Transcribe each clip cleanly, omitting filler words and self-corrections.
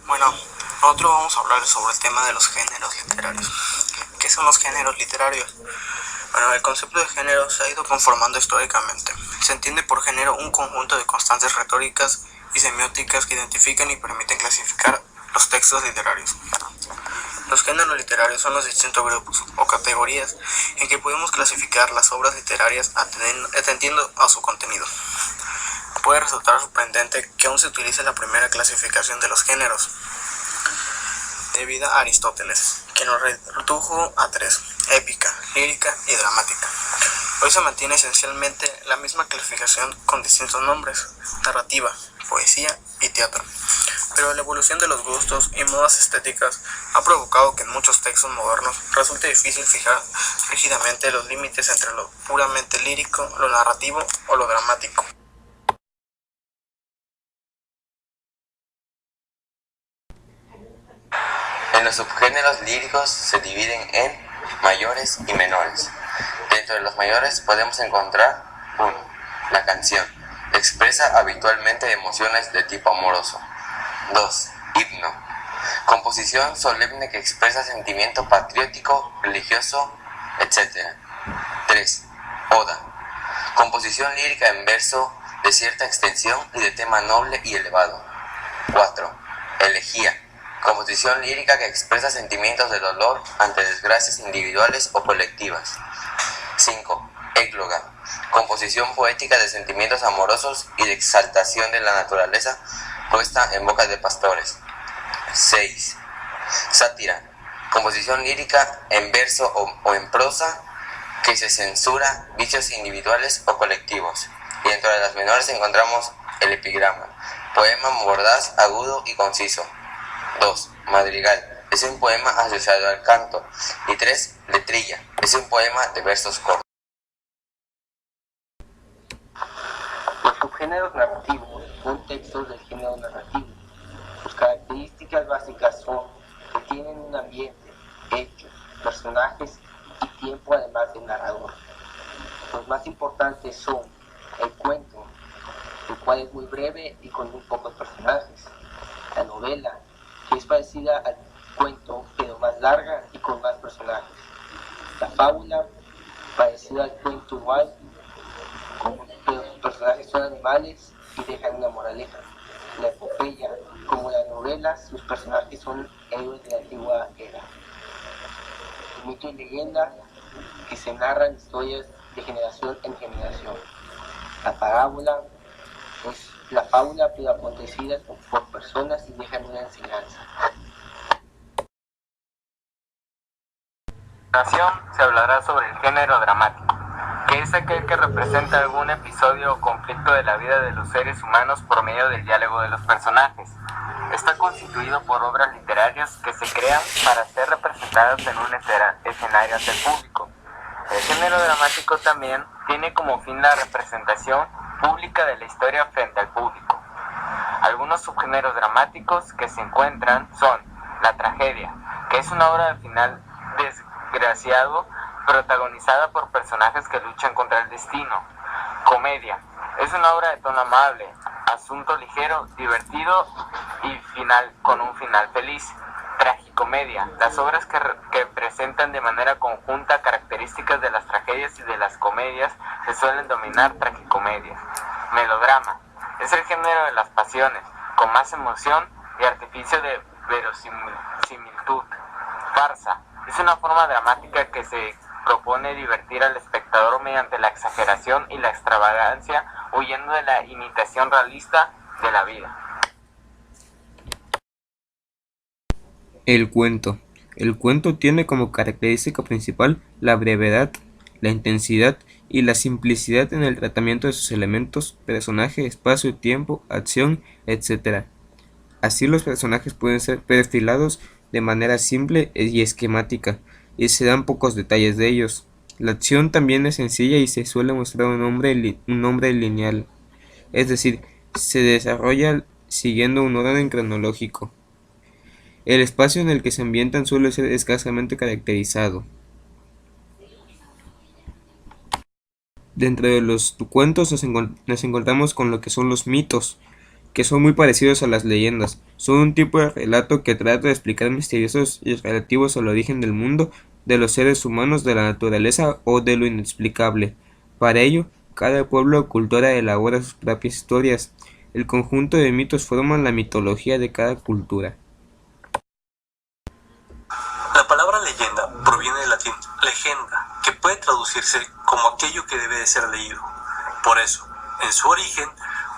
Bueno, nosotros vamos a hablar sobre el tema de los géneros literarios. ¿Qué son los géneros literarios? Bueno, el concepto de género se ha ido conformando históricamente. Se entiende por género un conjunto de constantes retóricas y semióticas que identifican y permiten clasificar los textos literarios. Los géneros literarios son los distintos grupos o categorías en que podemos clasificar las obras literarias atendiendo a su contenido. Puede resultar sorprendente que aún se utilice la primera clasificación de los géneros, debida a Aristóteles, que nos redujo a tres: épica, lírica y dramática. Hoy se mantiene esencialmente la misma clasificación con distintos nombres: narrativa, poesía y teatro. Pero la evolución de los gustos y modas estéticas ha provocado que en muchos textos modernos resulte difícil fijar rígidamente los límites entre lo puramente lírico, lo narrativo o lo dramático. En los subgéneros líricos se dividen en mayores y menores. Dentro de los mayores podemos encontrar 1. La canción. Expresa habitualmente emociones de tipo amoroso. 2. Himno. Composición solemne que expresa sentimiento patriótico, religioso, etc. 3. Oda. Composición lírica en verso de cierta extensión y de tema noble y elevado. 4. Elegía. Composición lírica que expresa sentimientos de dolor ante desgracias individuales o colectivas. 5. Égloga. Composición poética de sentimientos amorosos y de exaltación de la naturaleza puesta en boca de pastores. 6. Sátira. Composición lírica en verso o en prosa que se censura vicios individuales o colectivos. Y dentro de las menores encontramos el epigrama, poema mordaz, agudo y conciso. 2. Madrigal. Es un poema asociado al canto. Y 3. Letrilla. Es un poema de versos cortos. Los subgéneros narrativos son textos del género narrativo. Sus características básicas son que tienen un ambiente, hechos, personajes y tiempo además del narrador. Los más importantes son el cuento, el cual es muy breve y con muy pocos personajes. La novela, que es parecida al cuento pero más larga y con más personajes. La fábula, parecida al cuento igual, pero sus personajes son animales y dejan una moraleja. La epopeya, como las novelas, sus personajes son héroes de la antigua era. El mito y leyenda, que se narran historias de generación en generación. La parábola es la fábula pero acontecida por personas y dejan una enseñanza. A continuación se hablará sobre el género dramático, que es aquel que representa algún episodio o conflicto de la vida de los seres humanos por medio del diálogo de los personajes. Está constituido por obras literarias que se crean para ser representadas en un escenario ante el público. El género dramático también tiene como fin la representación pública de la historia frente al público. Algunos subgéneros dramáticos que se encuentran son la tragedia, que es una obra de final desgraciado protagonizada por personajes que luchan contra el destino. Comedia, es una obra de tono amable, asunto ligero, divertido y con un final feliz. Tragicomedia, las obras que presentan de manera conjunta características de las tragedias y de las comedias se suelen denominar tragicomedias. Melodrama, es el género de las pasiones, con más emoción y artificio de verosimilitud. Farsa, es una forma dramática que se propone divertir al espectador mediante la exageración y la extravagancia, huyendo de la imitación realista de la vida. El cuento. El cuento tiene como característica principal la brevedad, la intensidad y la simplicidad en el tratamiento de sus elementos, personaje, espacio, tiempo, acción, etc. Así los personajes pueden ser perfilados de manera simple y esquemática, y se dan pocos detalles de ellos. La acción también es sencilla y se suele mostrar un nombre lineal, es decir, se desarrolla siguiendo un orden cronológico. El espacio en el que se ambientan suele ser escasamente caracterizado. Dentro de los cuentos nos encontramos con lo que son los mitos. que son muy parecidos a las leyendas. Son un tipo de relato que trata de explicar misteriosos y relativos al origen del mundo, de los seres humanos, de la naturaleza o de lo inexplicable. Para ello, cada pueblo o cultura elabora sus propias historias. El conjunto de mitos forman la mitología de cada cultura. La palabra leyenda proviene del latín legenda, que puede traducirse como aquello que debe de ser leído. Por eso, en su origen,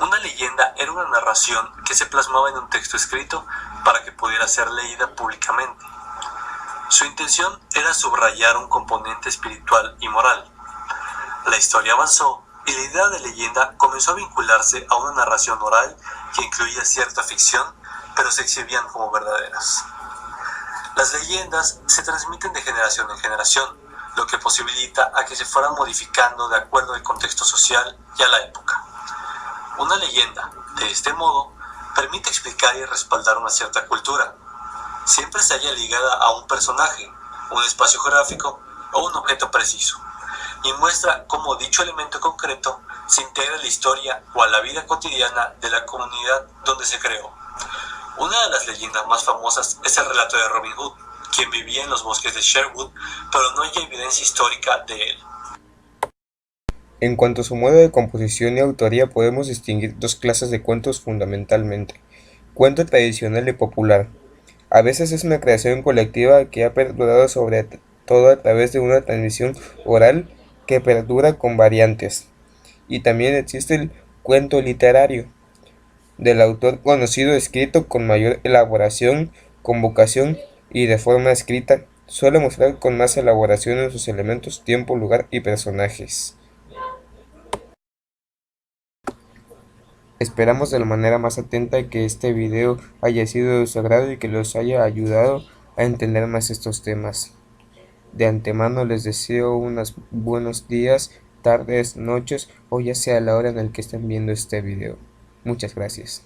una leyenda era una narración que se plasmaba en un texto escrito para que pudiera ser leída públicamente. Su intención era subrayar un componente espiritual y moral. La historia avanzó y la idea de leyenda comenzó a vincularse a una narración oral que incluía cierta ficción, pero se exhibían como verdaderas. Las leyendas se transmiten de generación en generación, lo que posibilita a que se fueran modificando de acuerdo al contexto social y a la época. Una leyenda, de este modo, permite explicar y respaldar una cierta cultura. Siempre se halla ligada a un personaje, un espacio geográfico o un objeto preciso, y muestra cómo dicho elemento concreto se integra a la historia o a la vida cotidiana de la comunidad donde se creó. Una de las leyendas más famosas es el relato de Robin Hood, quien vivía en los bosques de Sherwood, pero no hay evidencia histórica de él. En cuanto a su modo de composición y autoría, podemos distinguir dos clases de cuentos fundamentalmente: cuento tradicional y popular. A veces es una creación colectiva que ha perdurado sobre todo a través de una transmisión oral que perdura con variantes. Y también existe el cuento literario, del autor conocido, escrito con mayor elaboración, convocación y de forma escrita. Suele mostrar con más elaboración en sus elementos, tiempo, lugar y personajes. Esperamos de la manera más atenta que este video haya sido de su agrado y que los haya ayudado a entender más estos temas. De antemano les deseo unos buenos días, tardes, noches o ya sea la hora en la que estén viendo este video. Muchas gracias.